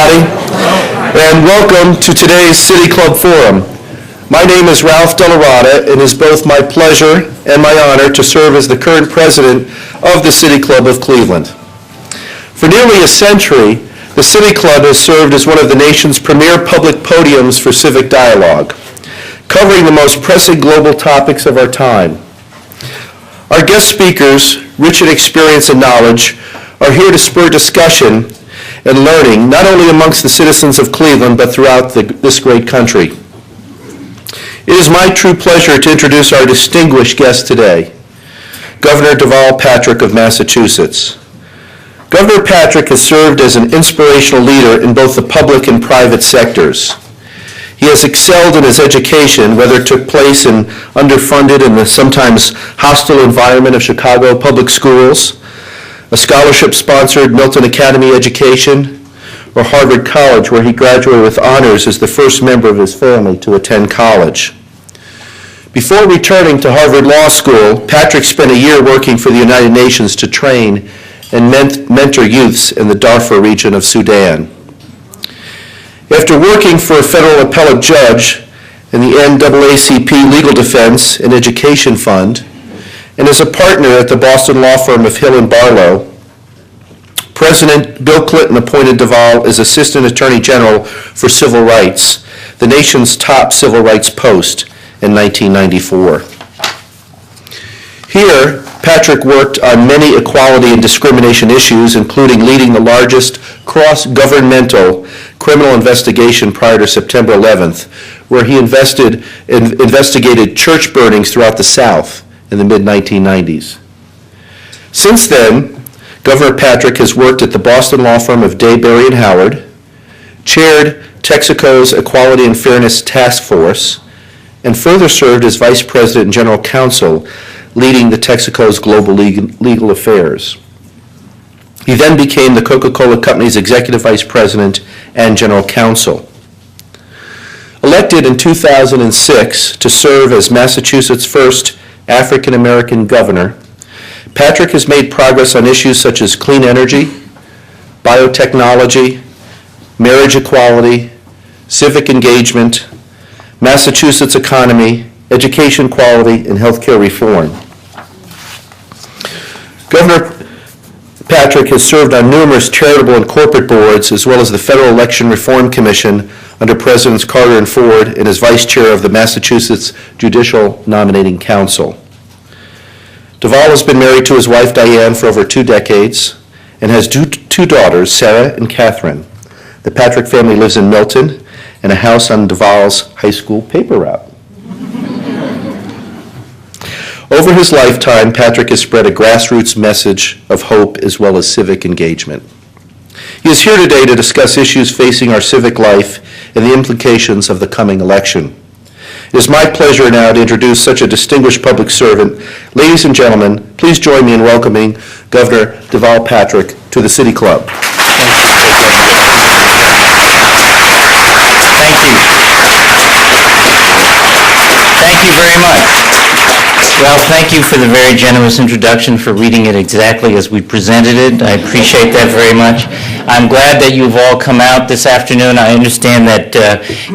everybody, and welcome to today's City Club Forum. My name is Ralph Delarada, and it is both my pleasure and my honor to serve as the current president of the City Club of Cleveland. For nearly a century, the City Club has served as one of the nation's premier public podiums for civic dialogue, covering the most pressing global topics of our time. Our guest speakers, rich in experience and knowledge, are here to spur discussion and learning, not only amongst the citizens of Cleveland, but throughout this great country. It is my true pleasure to introduce our distinguished guest today, Governor Deval Patrick of Massachusetts. Governor Patrick has served as an inspirational leader in both the public and private sectors. He has excelled in his education, whether it took place in underfunded and the sometimes hostile environment of Chicago public schools, a scholarship-sponsored Milton Academy education, or Harvard College, where he graduated with honors as the first member of his family to attend college. Before returning to Harvard Law School, Patrick spent a year working for the United Nations to train and mentor youths in the Darfur region of Sudan. After working for a federal appellate judge in the NAACP Legal Defense and Education Fund, and as a partner at the Boston law firm of Hill and Barlow, President Bill Clinton appointed Deval as Assistant Attorney General for Civil Rights, the nation's top civil rights post, in 1994. Here, Patrick worked on many equality and discrimination issues, including leading the largest cross-governmental criminal investigation prior to September 11th, where he investigated church burnings throughout the South in the mid-1990s. Since then, Governor Patrick has worked at the Boston law firm of Day, Berry & Howard, chaired Texaco's Equality and Fairness Task Force, and further served as Vice President and General Counsel, leading the Texaco's global legal affairs. He then became the Coca-Cola Company's Executive Vice President and General Counsel. Elected in 2006 to serve as Massachusetts' first African-American governor, Patrick has made progress on issues such as clean energy, biotechnology, marriage equality, civic engagement, Massachusetts economy, education quality, and healthcare reform. Governor Patrick has served on numerous charitable and corporate boards, as well as the Federal Election Reform Commission under Presidents Carter and Ford, and as Vice Chair of the Massachusetts Judicial Nominating Council. Deval has been married to his wife Diane for over 2 decades and has two daughters, Sarah and Catherine. The Patrick family lives in Milton in a house on Deval's high school paper route. Over his lifetime, Patrick has spread a grassroots message of hope as well as civic engagement. He is here today to discuss issues facing our civic life and the implications of the coming election. It is my pleasure now to introduce such a distinguished public servant. Ladies and gentlemen, please join me in welcoming Governor Deval Patrick to the City Club. Thank you very much. Well, thank you for the very generous introduction, for reading it exactly as we presented it. I appreciate that very much. I'm glad that you've all come out this afternoon. I understand that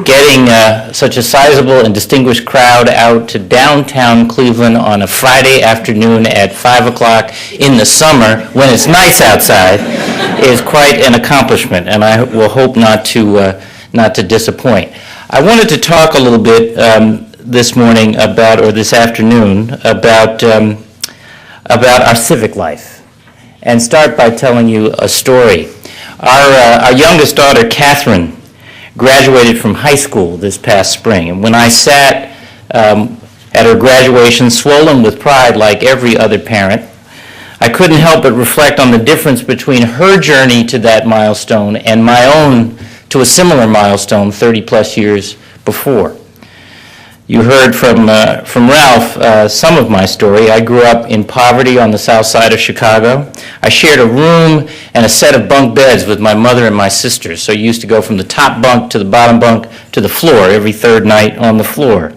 getting such a sizable and distinguished crowd out to downtown Cleveland on a Friday afternoon at 5 o'clock in the summer when it's nice outside is quite an accomplishment, and I will hope not to disappoint. I wanted to talk a little bit this morning this afternoon about our civic life, and start by telling you a story. Our youngest daughter, Catherine, graduated from high school this past spring, and when I sat at her graduation, swollen with pride like every other parent, I couldn't help but reflect on the difference between her journey to that milestone and my own to a similar milestone 30 plus years before. You heard from Ralph some of my story. I grew up in poverty on the south side of Chicago. I shared a room and a set of bunk beds with my mother and my sisters, so you used to go from the top bunk to the bottom bunk to the floor every third night on the floor.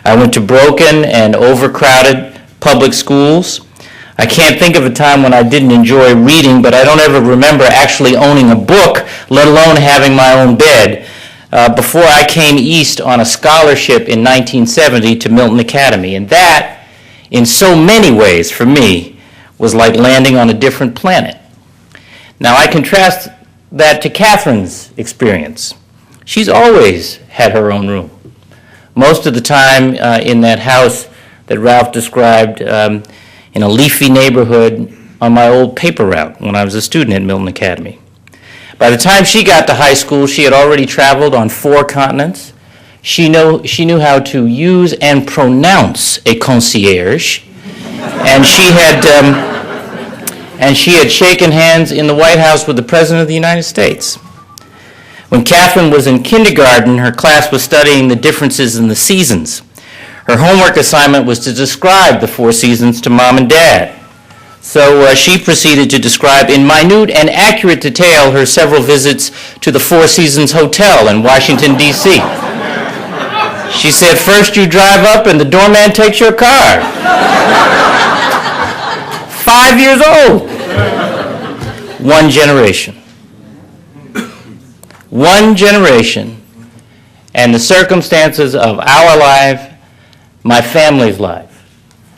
I went to broken and overcrowded public schools. I can't think of a time when I didn't enjoy reading, but I don't ever remember actually owning a book, let alone having my own bed, before I came east on a scholarship in 1970 to Milton Academy. And that, in so many ways for me, was like landing on a different planet. Now I contrast that to Catherine's experience. She's always had her own room. Most of the time in that house that Ralph described, in a leafy neighborhood on my old paper route when I was a student at Milton Academy. By the time she got to high school, she had already traveled on 4 continents. She knew how to use and pronounce a concierge, and she had shaken hands in the White House with the President of the United States. When Catherine was in kindergarten, her class was studying the differences in the seasons. Her homework assignment was to describe the 4 seasons to Mom and Dad. So she proceeded to describe in minute and accurate detail her several visits to the Four Seasons Hotel in Washington, D.C. She said, "First you drive up and the doorman takes your car." 5 years old. One generation. One generation, and the circumstances of our life, my family's life,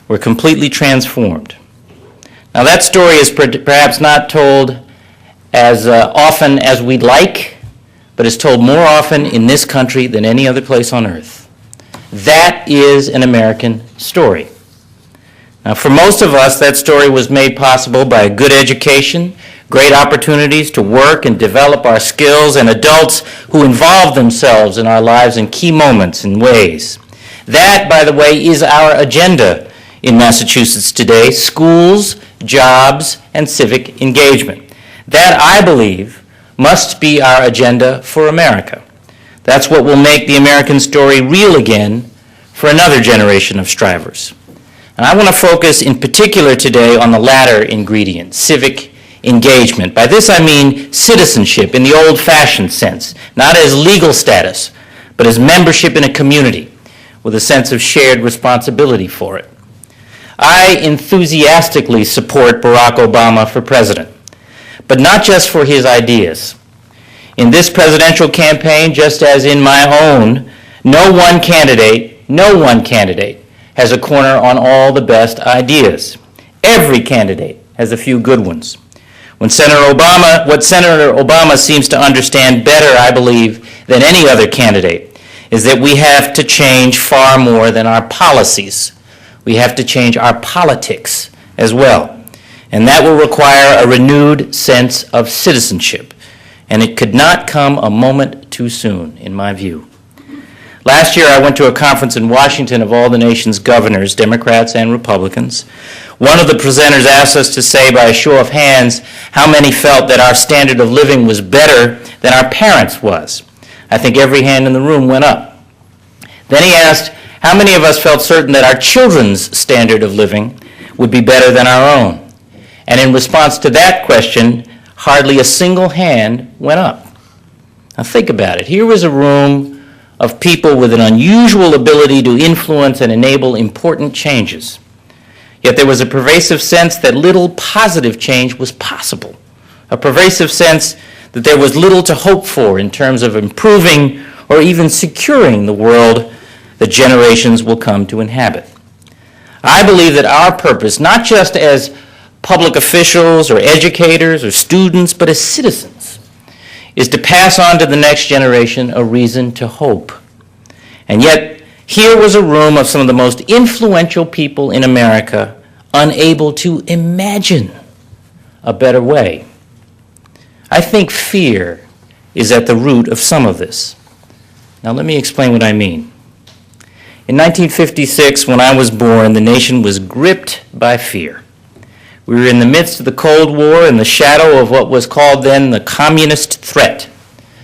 were completely transformed. Now that story is perhaps not told as often as we'd like, but is told more often in this country than any other place on earth. That is an American story. Now for most of us, that story was made possible by a good education, great opportunities to work and develop our skills, and adults who involve themselves in our lives in key moments and ways. That, by the way, is our agenda in Massachusetts today: schools, jobs, and civic engagement. That, I believe, must be our agenda for America. That's what will make the American story real again for another generation of strivers. And I want to focus in particular today on the latter ingredient, civic engagement. By this I mean citizenship in the old-fashioned sense, not as legal status, but as membership in a community with a sense of shared responsibility for it. I enthusiastically support Barack Obama for president, but not just for his ideas. In this presidential campaign, just as in my own, no one candidate has a corner on all the best ideas. Every candidate has a few good ones. What Senator Obama seems to understand better, I believe, than any other candidate is that we have to change far more than our policies. We have to change our politics as well. And that will require a renewed sense of citizenship. And it could not come a moment too soon, in my view. Last year, I went to a conference in Washington of all the nation's governors, Democrats and Republicans. One of the presenters asked us to say by a show of hands how many felt that our standard of living was better than our parents' was. I think every hand in the room went up. Then he asked how many of us felt certain that our children's standard of living would be better than our own. And in response to that question, hardly a single hand went up. Now think about it. Here was a room of people with an unusual ability to influence and enable important changes. Yet there was a pervasive sense that little positive change was possible, a pervasive sense that there was little to hope for in terms of improving or even securing the world that generations will come to inhabit. I believe that our purpose, not just as public officials or educators or students, but as citizens, is to pass on to the next generation a reason to hope. And yet, here was a room of some of the most influential people in America unable to imagine a better way. I think fear is at the root of some of this. Now let me explain what I mean. In 1956, when I was born, the nation was gripped by fear. We were in the midst of the Cold War in the shadow of what was called then the communist threat.